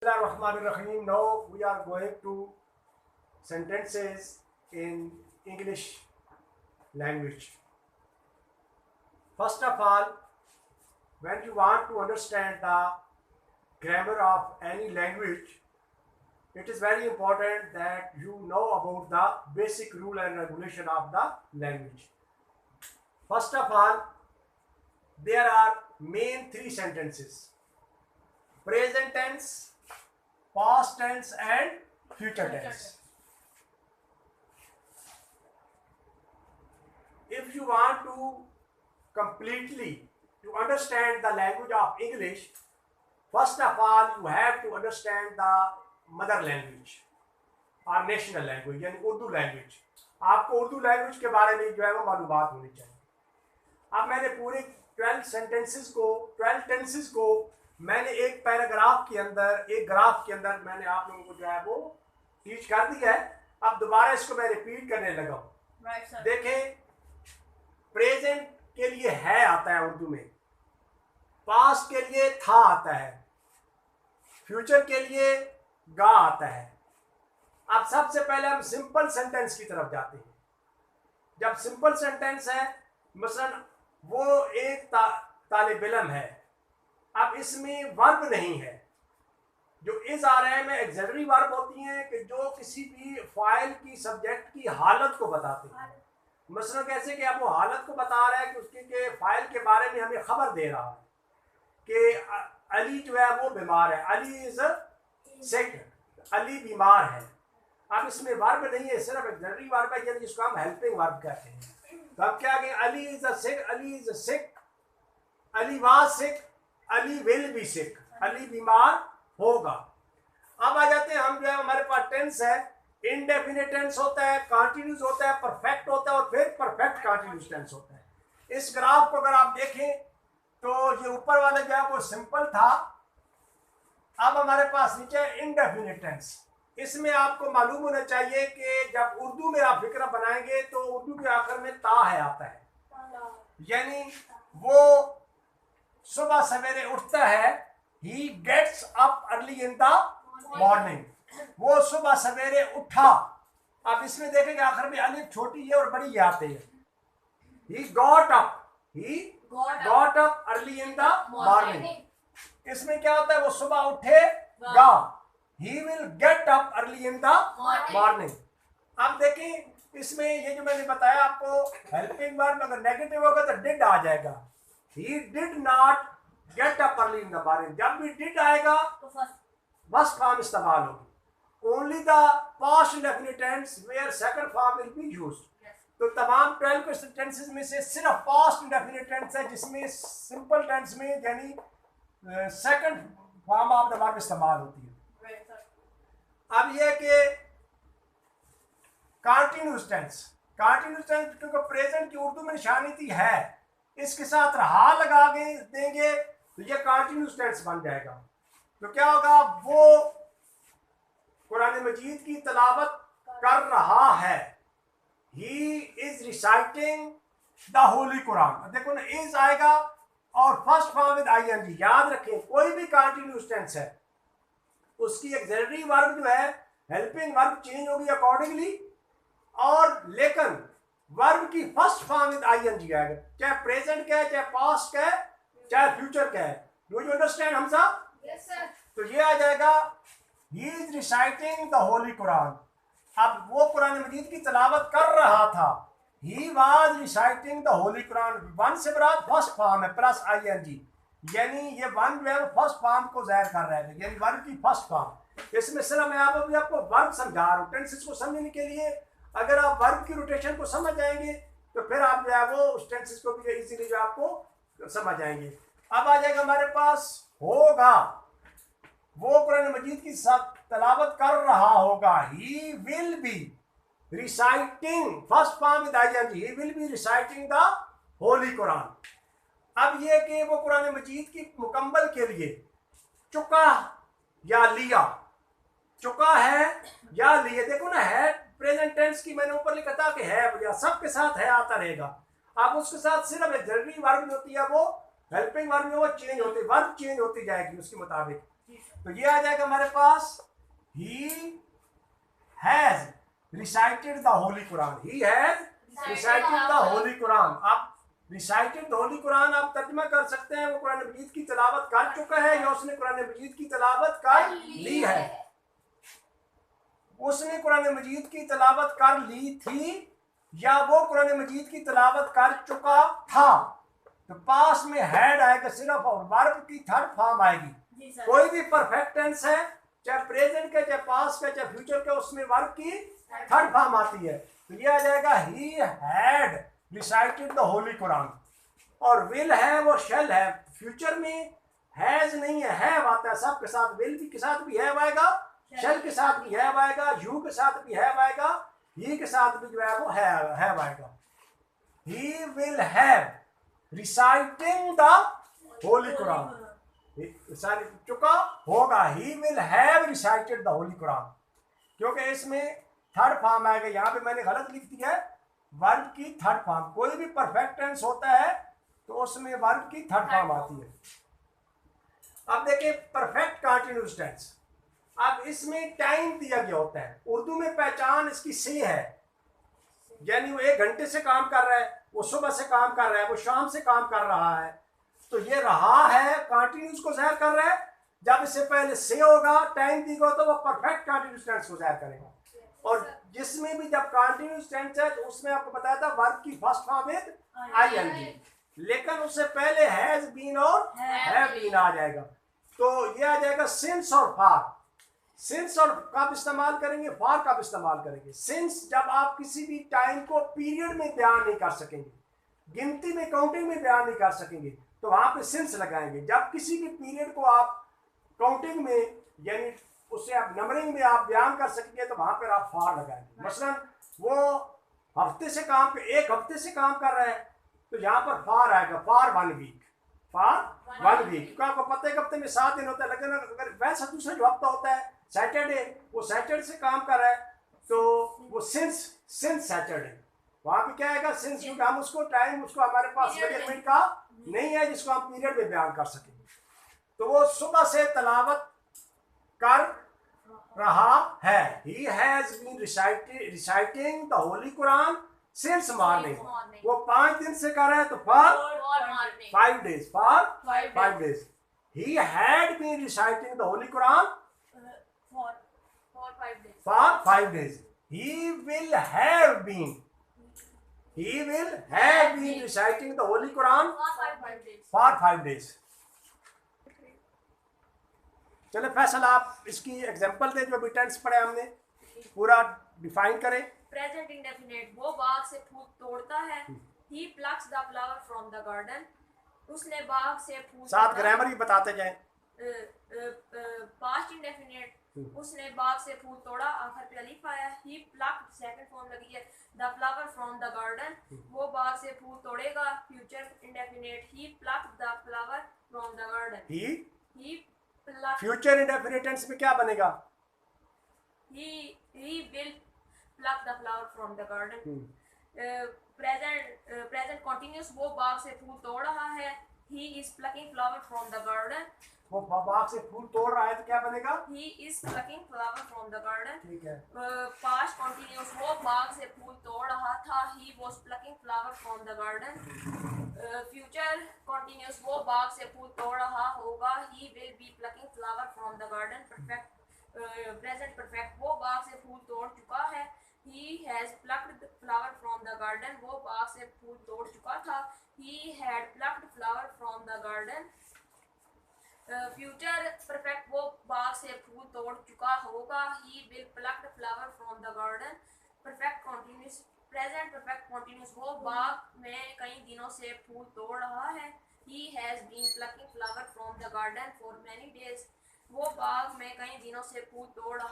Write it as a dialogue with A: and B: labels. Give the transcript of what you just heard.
A: Bismillahirrahmanirrahim. Now we are going to sentences in English language. First of all, when you want to understand the grammar of any language, it is very important that you know about the basic rule and regulation of the language. First of all, there are main three sentences: present tense, past tense and future tense. If you want to completely to understand the language of English, first of all you have to understand the mother language और national language यानी Urdu language. आपको Urdu language के बारे में जो है वो मालूमात होनी चाहिए. अब मैंने पूरे 12 टेंसेस को मैंने एक पैराग्राफ के अंदर, एक ग्राफ के अंदर मैंने आप लोगों को जो है वो टीच कर दिया है. अब दोबारा इसको मैं रिपीट करने लगा हूँ. देखें, प्रेजेंट के लिए है आता है उर्दू में, पास्ट के लिए था आता है, फ्यूचर के लिए गा आता है. अब सबसे पहले हम सिंपल सेंटेंस की तरफ जाते हैं. जब सिंपल सेंटेंस है, मसलन वो एक तालिब इल्म है. अब इसमें वर्ब नहीं है. जो इस आ रहे में एक्सिलरी वर्ब होती हैं कि जो किसी भी फाइल की सब्जेक्ट की हालत को बताते हैं. मसलन कैसे कि अब वो हालत को बता रहा है कि उसके के फाइल के बारे में हमें खबर दे रहा है कि अली जो है वो बीमार है, अली इज सिक, अली बीमार है. अब इसमें वर्ब नहीं है, सिर्फ एक्सिलरी वर्ब है, यानी जिसको हम हेल्पिंग वर्ब कहते हैं. तो अब क्या कहें, Ali is sick, Ali is sick, Ali was sick, Ali will be sick, Ali बीमार होगा. अब आ जाते हैं हम जो है, हमारे पास टेंस है. इनडेफिनिट टेंस होता है, कॉन्टिन्यूस होता है, परफेक्ट होता है और फिर परफेक्ट कॉन्टिन्यूस टेंस होता है. इस ग्राफ को अगर आप देखें तो ये ऊपर वाला जो है वो सिंपल था. अब हमारे पास नीचे इनडेफिनिट टेंस. इसमें आपको मालूम होना चाहिए कि जब उर्दू में आप फिक्र बनाएंगे तो उर्दू के आखिर में ता है आता है, यानी वो सुबह सवेरे उठता है. He gets up early in the morning, वो सुबह सवेरे उठा. आप इसमें देखेंगे आखिर में अलिफ छोटी है और बड़ी ये आती है. He got up, he got up early in the morning. इसमें क्या होता है, वो सुबह उठेगा. He will get up early in the morning. अब देखें इसमें ये जो मैंने बताया आपको, हेल्पिंग वर्ब अगर नेगेटिव होगा तो डिड आ जाएगा. He did not get up early in the morning. जब भी डिड आएगा तो फर्स्ट फॉर्म इस्तेमाल होगी. Only the past indefinite tense where second form will be used. तो तमाम 12 टेंसेस में से सिर्फ पास्ट इंडेफिनिट टेंस है जिसमें सिंपल टेंस में यानी second form of the verb इस्तेमाल होती है. अब यह कि कंटीन्यूअस टेंस, क्योंकि प्रेजेंट की उर्दू में निशानी थी है, इसके साथ रहा लगा देंगे तो ये कंटीन्यूअस टेंस बन जाएगा. तो क्या होगा, वो कुरान मजीद की तलावत कर रहा है. He is reciting the holy Quran. देखो ना, इज आएगा और फर्स्ट फॉर्म विद आईएनजी. याद रखें, कोई भी कंटीन्यूअस टेंस है उसकी एक्सिलरी वर्ब जो है, हेल्पिंग वर्ब चेंज होगी अकॉर्डिंगली, और लेकिन वर्ब की फर्स्ट फॉर्म विद आईएनजी आएगा, चाहे प्रेजेंट का है, चाहे पास्ट का है, चाहे फ्यूचर का है. डू यू अंडरस्टैंड हम साहब?
B: Yes sir.
A: तो ये आ जाएगा, he is reciting the holy Quran. अब वो कुरान मजीद की तलावत कर रहा था. He was reciting the holy Quran. One से बरात फर्स्ट फॉर्म है प्लस आईएनजी, यानी ये वन जो है वो फर्स्ट फॉर्म को जाहिर कर रहा है, यानी वर्ब की फर्स्ट फॉर्म. इसमें सिर्फ मैं आपको वर्ब समझा रहा हूँ. टेंसेस को समझने के लिए अगर आप वर्ब की रोटेशन को समझ जाएंगे तो फिर आप जो है वो उस टेंसेस को भी इजीली जो आपको समझ आएंगे. अब आ जाएगा हमारे पास होगा. वो कुरान मजीद की तलावत कर रहा होगा. He will be reciting, first form with ING, he will be reciting the holy Quran. अब ये कि वो कुरान मजीद की मुकम्मल के लिए चुका या लिया, चुका है या लिए. देखो ना, है प्रेजेंट टेंस की मैंने ऊपर लिखा था कि है, सबके साथ है आता रहेगा. अब उसके साथ सिर्फ जरूरी वर्ब होती है, वो हेल्पिंग वर्ब में वो चेंज होती, वर्ब चेंज होती जाएगी उसके मुताबिक. तो ये आ जाएगा हमारे पास ही has recited the holy Quran. He has recited the holy Quran. आप रिसाइटेड द होली कुरान आप तर्जुमा कर सकते हैं वो कुरान मजीद की तिलावत कर चुका है या उसने कुरान मजीद की तिलावत कर ली है। उसने कुरान मजीद की तिलावत कर ली थी या वो कुरान मजीद की तिलावत कर चुका था। तो पास में हैड आएगा सिर्फ और वर्ब की थर्ड फॉर्म आएगी। कोई भी परफेक्ट टेंस है चाहे प्रेजेंट का चाहे पास्ट का चाहे फ्यूचर का उसमें वर्ब की थर्ड फॉर्म आती है। तो ये आ जाएगा he had recited the holy Quran. और विल है वो शेल है। फ्यूचर में हैज नहीं है, हैव आता है सब के साथ। विल के साथ भी हैव आएगा, शेल के साथ भी हैव आएगा, यू के साथ भी हैव आएगा, ही के साथ भी जो है वो हैव आएगा। He will have reciting the holy Quran. चुका होगा। He will have recited the holy Quran क्योंकि इसमें थर्ड फॉर्म आएगा। यहाँ पे मैंने गलत लिख दिया है वर्ब की थर्ड फॉर्म। कोई भी परफेक्ट टेंस होता है तो उसमें वर्ब की थर्ड फॉर्म आती है। अब देखिए परफेक्ट कंटीन्यूअस टेंस। अब इसमें टाइम दिया गया होता है। उर्दू में पहचान इसकी से है, यानी वो 1 घंटे से काम कर रहा है, वो सुबह से काम कर रहा है, वो शाम से काम कर रहा है। तो ये रहा है कंटीन्यूअस को ज़ाहिर कर रहा है। जब इससे पहले से होगा टाइम दिया तो वो परफेक्ट कंटीन्यूअस टेंस को ज़ाहिर करेगा। और जिसमें भी जब कंटीन्यूअस टेंस है तो उसमें आपको बताया था वर्ब की फर्स्ट फॉर्म विद आईएनजी, लेकिन उससे पहले हैज बीन और हैव बीन आ जाएगा। तो ये आ जाएगा सिंस और फार। सिंस और कब इस्तेमाल करेंगे, फार कब इस्तेमाल करेंगे। सिंस जब आप किसी भी टाइम को पीरियड में बयान नहीं कर सकेंगे, गिनती में काउंटिंग में बयान नहीं कर सकेंगे तो वहां पे सिंस लगाएंगे। जब किसी भी पीरियड को आप काउंटिंग में यानी उससे आप नंबरिंग में आप बयान कर सकेंगे तो वहां पर आप फार लगाएंगे। मसलन वो हफ्ते से काम 1 हफ्ते से काम कर रहा है तो यहाँ पर फार आएगा, फार 1 वीक, फार 1 वीक। क्योंकि आपको पता है हफ्ते में 7 दिन होता है, लेकिन अगर वैसा दूसरा जो हफ्ता होता है सैटरडे, वो सैटरडे से काम कर रहा है तो वो सिंस सैटरडे। वहां पे क्या आएगा सिंस, क्योंकि हम उसको टाइम उसको हमारे पास मेजरमेंट का नहीं है जिसको हम पीरियड में बयान कर सकेंगे। तो वो सुबह से तिलावत कर रहा है। He has been reciting the holy Quran since morning. वो 5 दिन से कर रहा है तो for 5 days, for 5 days. He had been reciting the holy Quran for 5 days. He will have been reciting the Holy Quran for 5 days. चले फैसल आप इसकी एग्जांपल दे जो अभी टेंस पढ़े हमने, पूरा डिफाइन करें।
B: प्रेजेंट इंडेफिनिट, वो बाग से फूल तोड़ता है। He plucks the flower from the garden. उसने बाग से फूल
A: साथ ग्रामर भी बताते जाएं।
B: पास्ट इंडेफिनिट, उसने बाग से फूल तोड़ा, आखिर पे अलीफ आया। ही प्लक्ड, सेकंड फॉर्म लगी है, the flower from the garden, वो बाग से फूल तोड़ेगा। Future indefinite, he plucked the flower from the garden. He plucked.
A: Future indefinite tense में क्या बनेगा?
B: He will pluck the flower from the garden. Present continuous, वो बाग से फूल तोड़ रहा है। He is plucking flower from the garden.
A: वो बाग से फूल तोड़ रहा है तो क्या बनेगा?
B: He is plucking flower from the garden.
A: ठीक है।
B: Past continuous, वो बाग से फूल तोड़ रहा था। He was plucking flower from the garden. Future continuous, वो बाग से फूल तोड़ रहा होगा। He will be plucking flower from the garden. Present perfect, वो बाग से फूल तोड़ चुका है। He has plucked the flower from the garden. वो बाग से फूल तोड़ चुका था। He had plucked flower from the garden. Future perfect, वो बाग से फूल तोड़ चुका होगा। He will pluck the flower from the garden. Perfect continuous, present perfect continuous, वो बाग में कई दिनों से फूल तोड़ रहा है। He has been plucking flower from the garden for many days, वो बाग में कई दिनों से फूल तोड़ रहा